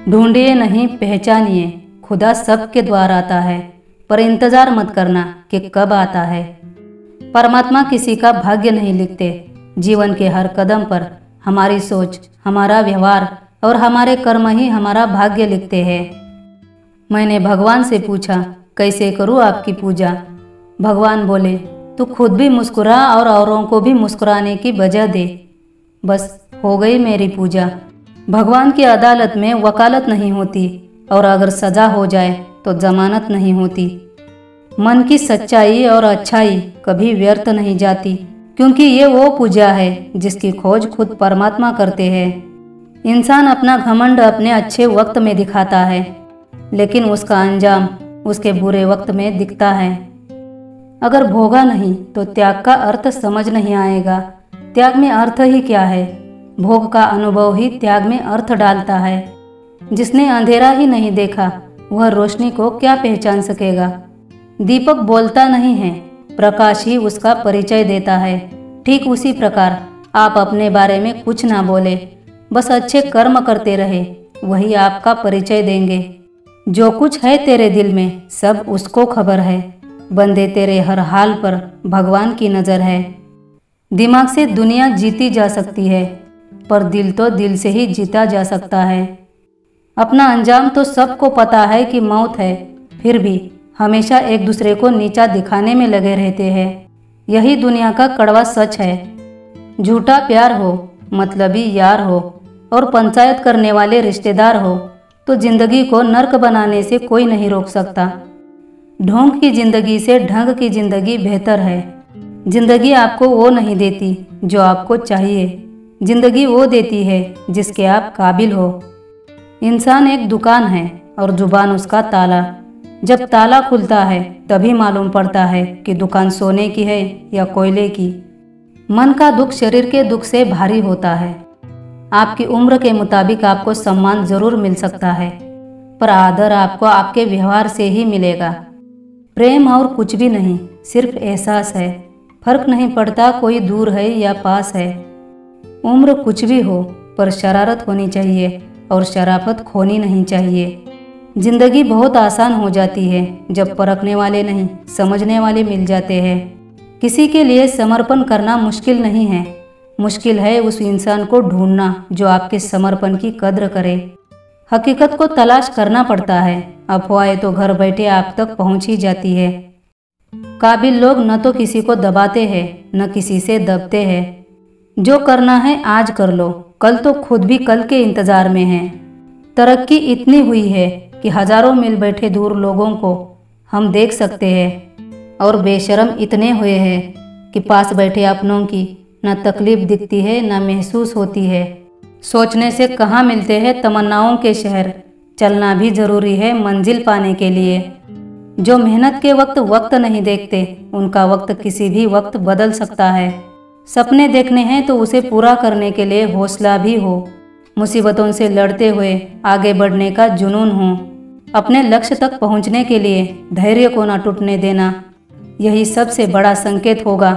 ढूंढिए नहीं पहचानिए, खुदा सबके द्वार आता है, पर इंतज़ार मत करना कि कब आता है। परमात्मा किसी का भाग्य नहीं लिखते। जीवन के हर कदम पर हमारी सोच, हमारा व्यवहार और हमारे कर्म ही हमारा भाग्य लिखते हैं। मैंने भगवान से पूछा, कैसे करूँ आपकी पूजा? भगवान बोले, तू खुद भी मुस्कुरा और औरों को भी मुस्कुराने की वजह दे। बस हो गई मेरी पूजा। भगवान की अदालत में वकालत नहीं होती, और अगर सजा हो जाए तो जमानत नहीं होती। मन की सच्चाई और अच्छाई कभी व्यर्थ नहीं जाती, क्योंकि ये वो पूजा है जिसकी खोज खुद परमात्मा करते हैं। इंसान अपना घमंड अपने अच्छे वक्त में दिखाता है, लेकिन उसका अंजाम उसके बुरे वक्त में दिखता है। अगर भोगा नहीं तो त्याग का अर्थ समझ नहीं आएगा। त्याग में अर्थ ही क्या है? भोग का अनुभव ही त्याग में अर्थ डालता है। जिसने अंधेरा ही नहीं देखा, वह रोशनी को क्या पहचान सकेगा? दीपक बोलता नहीं है, प्रकाश ही उसका परिचय देता है। ठीक उसी प्रकार आप अपने बारे में कुछ ना बोले, बस अच्छे कर्म करते रहे, वही आपका परिचय देंगे। जो कुछ है तेरे दिल में सब उसको खबर है। बंदे तेरे हर हाल पर भगवान की नज़र है। दिमाग से दुनिया जीती जा सकती है, पर दिल तो दिल से ही जीता जा सकता है। अपना अंजाम तो सबको पता है कि मौत है, फिर भी हमेशा एक दूसरे को नीचा दिखाने में लगे रहते हैं। यही दुनिया का कड़वा सच है। झूठा प्यार हो, मतलबी यार हो और पंचायत करने वाले रिश्तेदार हो तो जिंदगी को नर्क बनाने से कोई नहीं रोक सकता। ढोंग की जिंदगी से ढंग की जिंदगी बेहतर है। जिंदगी आपको वो नहीं देती जो आपको चाहिए, जिंदगी वो देती है जिसके आप काबिल हो। इंसान एक दुकान है और जुबान उसका ताला। जब ताला खुलता है तभी मालूम पड़ता है कि दुकान सोने की है या कोयले की। मन का दुख शरीर के दुख से भारी होता है। आपकी उम्र के मुताबिक आपको सम्मान जरूर मिल सकता है, पर आदर आपको आपके व्यवहार से ही मिलेगा। प्रेम और कुछ भी नहीं, सिर्फ एहसास है। फर्क नहीं पड़ता कोई दूर है या पास है। उम्र कुछ भी हो, पर शरारत होनी चाहिए और शराफत खोनी नहीं चाहिए। जिंदगी बहुत आसान हो जाती है जब परखने वाले नहीं, समझने वाले मिल जाते हैं। किसी के लिए समर्पण करना मुश्किल नहीं है, मुश्किल है उस इंसान को ढूंढना जो आपके समर्पण की कद्र करे। हकीकत को तलाश करना पड़ता है, अफवाहें तो घर बैठे आप तक पहुंच ही जाती है। काबिल लोग न तो किसी को दबाते हैं न किसी से दबते हैं। जो करना है आज कर लो, कल तो खुद भी कल के इंतजार में है। तरक्की इतनी हुई है कि हजारों मील बैठे दूर लोगों को हम देख सकते हैं, और बेशर्म इतने हुए हैं कि पास बैठे अपनों की न तकलीफ दिखती है न महसूस होती है। सोचने से कहाँ मिलते हैं तमन्नाओं के शहर, चलना भी जरूरी है मंजिल पाने के लिए। जो मेहनत के वक्त वक्त नहीं देखते, उनका वक्त किसी भी वक्त बदल सकता है। सपने देखने हैं तो उसे पूरा करने के लिए हौसला भी हो। मुसीबतों से लड़ते हुए आगे बढ़ने का जुनून हो। अपने लक्ष्य तक पहुंचने के लिए धैर्य को न टूटने देना, यही सबसे बड़ा संकेत होगा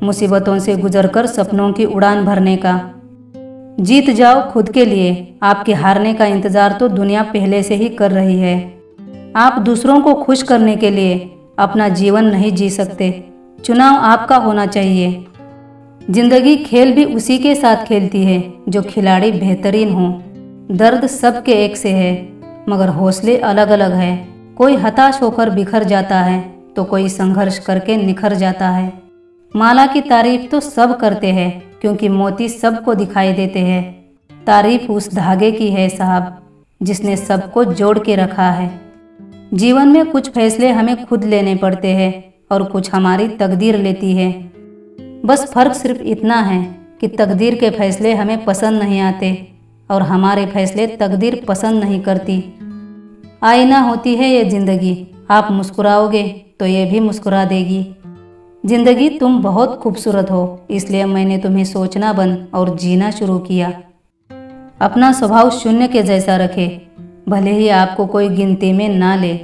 मुसीबतों से गुजरकर सपनों की उड़ान भरने का। जीत जाओ खुद के लिए, आपके हारने का इंतजार तो दुनिया पहले से ही कर रही है। आप दूसरों को खुश करने के लिए अपना जीवन नहीं जी सकते, चुनाव आपका होना चाहिए। जिंदगी खेल भी उसी के साथ खेलती है जो खिलाड़ी बेहतरीन हो। दर्द सबके एक से है, मगर हौसले अलग अलग है। कोई हताश होकर बिखर जाता है तो कोई संघर्ष करके निखर जाता है। माला की तारीफ तो सब करते हैं, क्योंकि मोती सबको दिखाई देते हैं। तारीफ उस धागे की है साहब, जिसने सबको जोड़ के रखा है। जीवन में कुछ फैसले हमें खुद लेने पड़ते हैं और कुछ हमारी तकदीर लेती है। बस फर्क सिर्फ इतना है कि तकदीर के फैसले हमें पसंद नहीं आते और हमारे फैसले तकदीर पसंद नहीं करती। आईना होती है ये ज़िंदगी, आप मुस्कुराओगे तो ये भी मुस्कुरा देगी। जिंदगी तुम बहुत खूबसूरत हो, इसलिए मैंने तुम्हें सोचना बंद और जीना शुरू किया। अपना स्वभाव शून्य के जैसा रखे, भले ही आपको कोई गिनती में ना ले,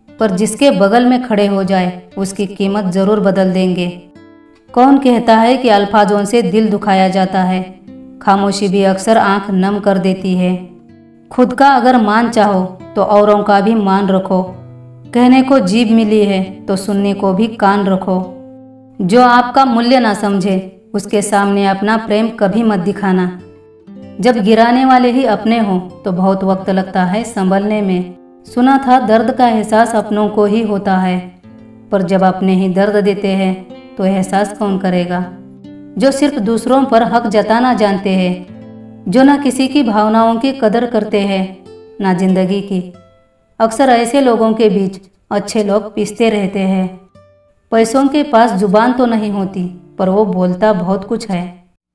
पर जिसके बगल में खड़े हो जाए उसकी कीमत ज़रूर बदल देंगे। कौन कहता है कि अल्फाजों से दिल दुखाया जाता है? खामोशी भी अक्सर आंख नम कर देती है। खुद का अगर मान चाहो तो औरों का भी मान रखो। कहने को जीभ मिली है तो सुनने को भी कान रखो। जो आपका मूल्य ना समझे उसके सामने अपना प्रेम कभी मत दिखाना। जब गिराने वाले ही अपने हों तो बहुत वक्त लगता है संभलने में। सुना था दर्द का एहसास अपनों को ही होता है, पर जब अपने ही दर्द देते हैं तो एहसास कौन करेगा। जो सिर्फ दूसरों पर हक जताना जानते हैं, जो ना किसी की भावनाओं की कदर करते हैं ना जिंदगी की। अक्सर ऐसे लोगों के बीच अच्छे लोग पिसते रहते हैं। पैसों के पास जुबान तो नहीं होती पर वो बोलता बहुत कुछ है।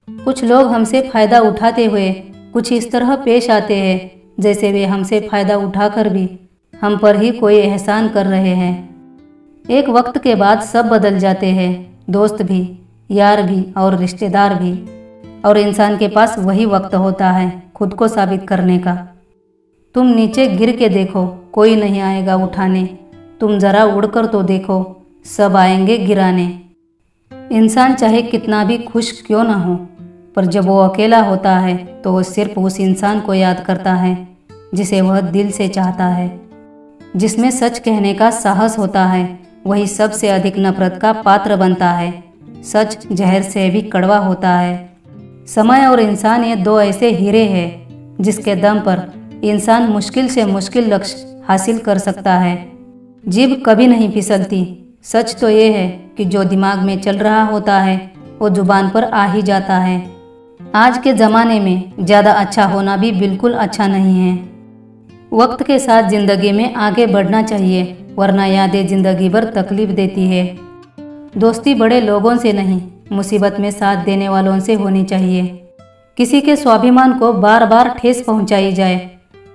कुछ लोग हमसे फ़ायदा उठाते हुए कुछ इस तरह पेश आते हैं जैसे वे हमसे फ़ायदा उठाकर भी हम पर ही कोई एहसान कर रहे हैं। एक वक्त के बाद सब बदल जाते हैं, दोस्त भी, यार भी और रिश्तेदार भी। और इंसान के पास वही वक्त होता है खुद को साबित करने का। तुम नीचे गिर के देखो, कोई नहीं आएगा उठाने। तुम ज़रा उड़कर तो देखो, सब आएंगे गिराने। इंसान चाहे कितना भी खुश क्यों ना हो, पर जब वो अकेला होता है तो वो सिर्फ उस इंसान को याद करता है जिसे वह दिल से चाहता है। जिसमें सच कहने का साहस होता है वही सबसे अधिक नफरत का पात्र बनता है। सच जहर से भी कड़वा होता है। समय और इंसान ये दो ऐसे हीरे हैं जिसके दम पर इंसान मुश्किल से मुश्किल लक्ष्य हासिल कर सकता है। जीभ कभी नहीं फिसलती। सच तो ये है कि जो दिमाग में चल रहा होता है वो जुबान पर आ ही जाता है। आज के ज़माने में ज़्यादा अच्छा होना भी बिल्कुल अच्छा नहीं है। वक्त के साथ ज़िंदगी में आगे बढ़ना चाहिए, वरना यादें ज़िंदगी भर तकलीफ देती है। दोस्ती बड़े लोगों से नहीं, मुसीबत में साथ देने वालों से होनी चाहिए। किसी के स्वाभिमान को बार बार ठेस पहुंचाई जाए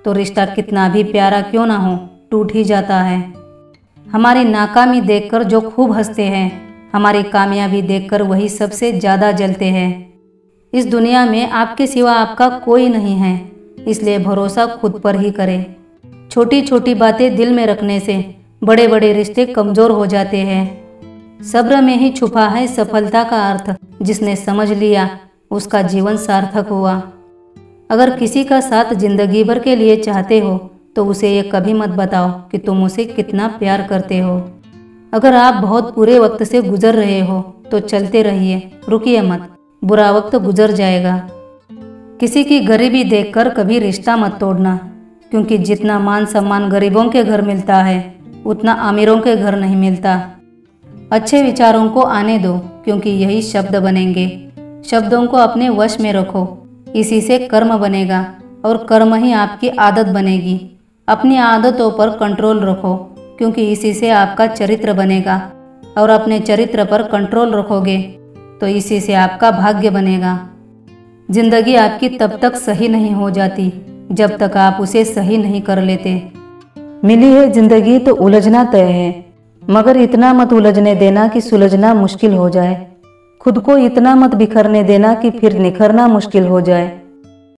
तो रिश्ता कितना भी प्यारा क्यों ना हो टूट ही जाता है। हमारी नाकामी देखकर जो खूब हंसते हैं, हमारी कामयाबी देखकर वही सबसे ज़्यादा जलते हैं। इस दुनिया में आपके सिवा आपका कोई नहीं है, इसलिए भरोसा खुद पर ही करें। छोटी छोटी बातें दिल में रखने से बड़े बड़े रिश्ते कमज़ोर हो जाते हैं। सब्र में ही छुपा है सफलता का अर्थ। जिसने समझ लिया उसका जीवन सार्थक हुआ। अगर किसी का साथ जिंदगी भर के लिए चाहते हो तो उसे ये कभी मत बताओ कि तुम उसे कितना प्यार करते हो। अगर आप बहुत बुरे वक्त से गुजर रहे हो तो चलते रहिए, रुकिए मत, बुरा वक्त गुजर जाएगा। किसी की गरीबी देखकर कभी रिश्ता मत तोड़ना, क्योंकि जितना मान सम्मान गरीबों के घर मिलता है उतना अमीरों के घर नहीं मिलता। अच्छे विचारों को आने दो, क्योंकि यही शब्द बनेंगे। शब्दों को अपने वश में रखो, इसी से कर्म बनेगा और कर्म ही आपकी आदत बनेगी। अपनी आदतों पर कंट्रोल रखो, क्योंकि इसी से आपका चरित्र बनेगा, और अपने चरित्र पर कंट्रोल रखोगे तो इसी से आपका भाग्य बनेगा। जिंदगी आपकी तब तक सही नहीं हो जाती जब तक आप उसे सही नहीं कर लेते। मिली है जिंदगी तो उलझना तय है, मगर इतना मत उलझने देना कि सुलझना मुश्किल हो जाए। खुद को इतना मत बिखरने देना कि फिर निखरना मुश्किल हो जाए।